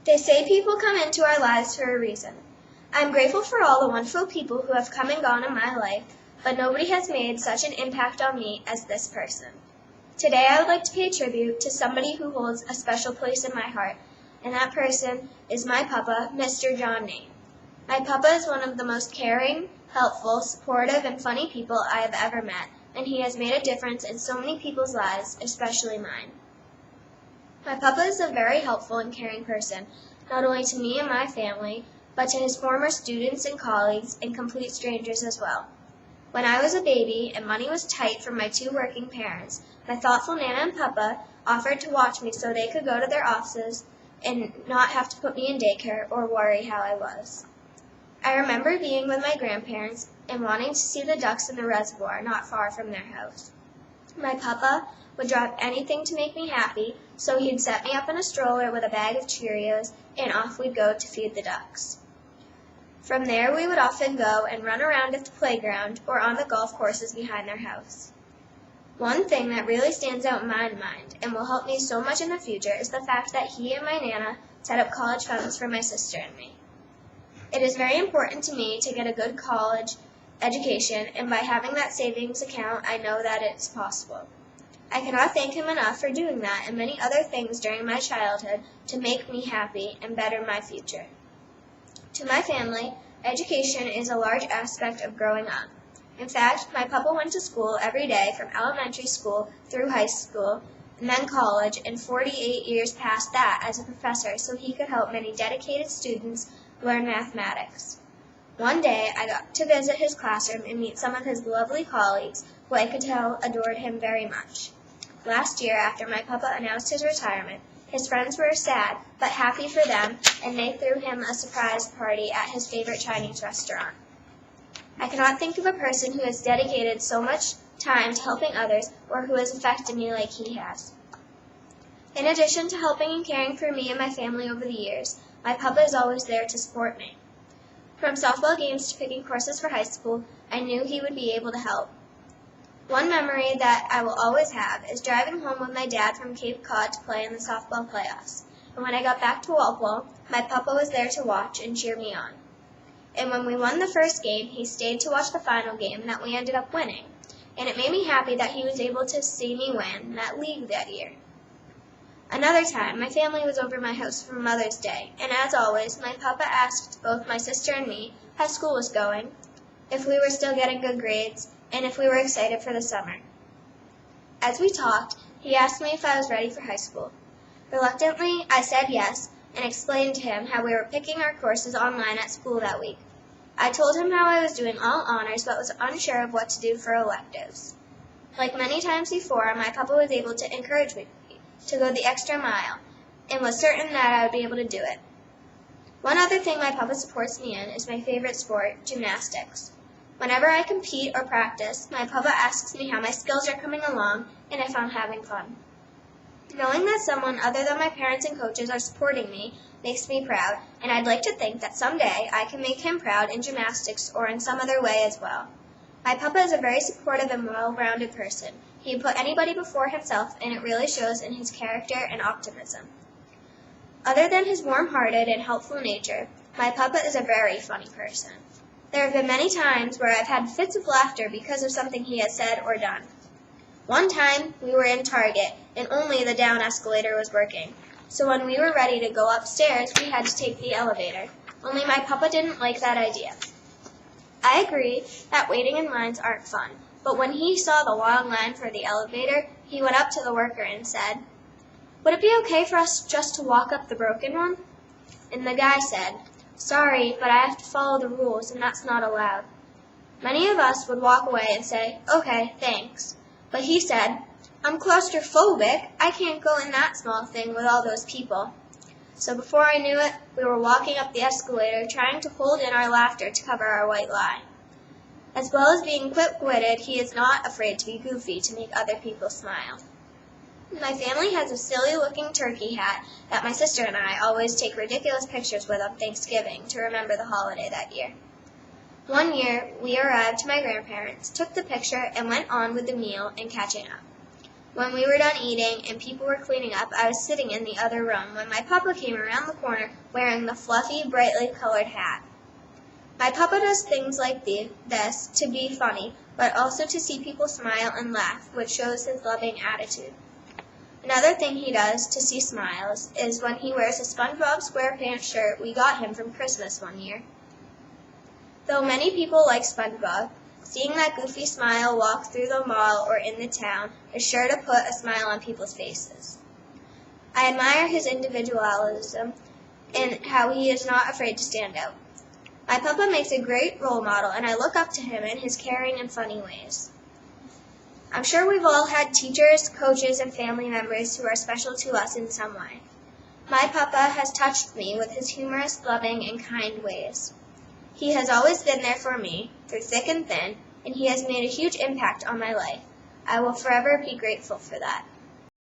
They say people come into our lives for a reason. I am grateful for all the wonderful people who have come and gone in my life, but nobody has made such an impact on me as this person. Today I would like to pay tribute to somebody who holds a special place in my heart, and that person is my papa, Mr. John Name. My papa is one of the most caring, helpful, supportive, and funny people I have ever met, and he has made a difference in so many people's lives, especially mine. My papa is a very helpful and caring person, not only to me and my family, but to his former students and colleagues and complete strangers as well. When I was a baby and money was tight for my two working parents, my thoughtful Nana and Papa offered to watch me so they could go to their offices and not have to put me in daycare or worry how I was. I remember being with my grandparents and wanting to see the ducks in the reservoir not far from their house. My papa would drop anything to make me happy, so he'd set me up in a stroller with a bag of Cheerios, and off we'd go to feed the ducks. From there we would often go and run around at the playground or on the golf courses behind their house. One thing that really stands out in my mind and will help me so much in the future is the fact that he and my Nana set up college funds for my sister and me. It is very important to me to get a good college education, and by having that savings account, I know that it's possible. I cannot thank him enough for doing that and many other things during my childhood to make me happy and better my future. To my family, education is a large aspect of growing up. In fact, my papa went to school every day from elementary school through high school and then college, and 48 years past that as a professor so he could help many dedicated students learn mathematics. One day, I got to visit his classroom and meet some of his lovely colleagues who I could tell adored him very much. Last year, after my papa announced his retirement, his friends were sad but happy for them, and they threw him a surprise party at his favorite Chinese restaurant. I cannot think of a person who has dedicated so much time to helping others or who has affected me like he has. In addition to helping and caring for me and my family over the years, my papa is always there to support me. From softball games to picking courses for high school, I knew he would be able to help. One memory that I will always have is driving home with my dad from Cape Cod to play in the softball playoffs. And when I got back to Walpole, my papa was there to watch and cheer me on. And when we won the first game, he stayed to watch the final game that we ended up winning. And it made me happy that he was able to see me win that league that year. Another time, my family was over my house for Mother's Day, and as always, my papa asked both my sister and me how school was going, if we were still getting good grades, and if we were excited for the summer. As we talked, he asked me if I was ready for high school. Reluctantly, I said yes, and explained to him how we were picking our courses online at school that week. I told him how I was doing all honors but was unsure of what to do for electives. Like many times before, my papa was able to encourage me to go the extra mile, and was certain that I would be able to do it. One other thing my papa supports me in is my favorite sport, gymnastics. Whenever I compete or practice, my papa asks me how my skills are coming along and if I'm having fun. Knowing that someone other than my parents and coaches are supporting me makes me proud, and I'd like to think that someday I can make him proud in gymnastics or in some other way as well. My papa is a very supportive and well-rounded person. He put anybody before himself, and it really shows in his character and optimism. Other than his warm-hearted and helpful nature, my papa is a very funny person. There have been many times where I've had fits of laughter because of something he has said or done. One time, we were in Target, and only the down escalator was working. So when we were ready to go upstairs, we had to take the elevator. Only my papa didn't like that idea. I agree that waiting in lines aren't fun, but when he saw the long line for the elevator, he went up to the worker and said, "Would it be okay for us just to walk up the broken one?" And the guy said, "Sorry, but I have to follow the rules, and that's not allowed." Many of us would walk away and say, "Okay, thanks." But he said, "I'm claustrophobic. I can't go in that small thing with all those people." So before I knew it, we were walking up the escalator, trying to hold in our laughter to cover our white lie. As well as being quick-witted, he is not afraid to be goofy to make other people smile. My family has a silly-looking turkey hat that my sister and I always take ridiculous pictures with on Thanksgiving to remember the holiday that year. One year, we arrived to my grandparents', took the picture, and went on with the meal and catching up. When we were done eating and people were cleaning up, I was sitting in the other room when my papa came around the corner wearing the fluffy, brightly colored hat. My papa does things like this to be funny, but also to see people smile and laugh, which shows his loving attitude. Another thing he does to see smiles is when he wears a SpongeBob SquarePants shirt we got him from Christmas one year. Though many people like SpongeBob, seeing that goofy smile walk through the mall or in the town is sure to put a smile on people's faces. I admire his individualism and how he is not afraid to stand out. My papa makes a great role model, and I look up to him in his caring and funny ways. I'm sure we've all had teachers, coaches, and family members who are special to us in some way. My papa has touched me with his humorous, loving, and kind ways. He has always been there for me, through thick and thin, and he has made a huge impact on my life. I will forever be grateful for that.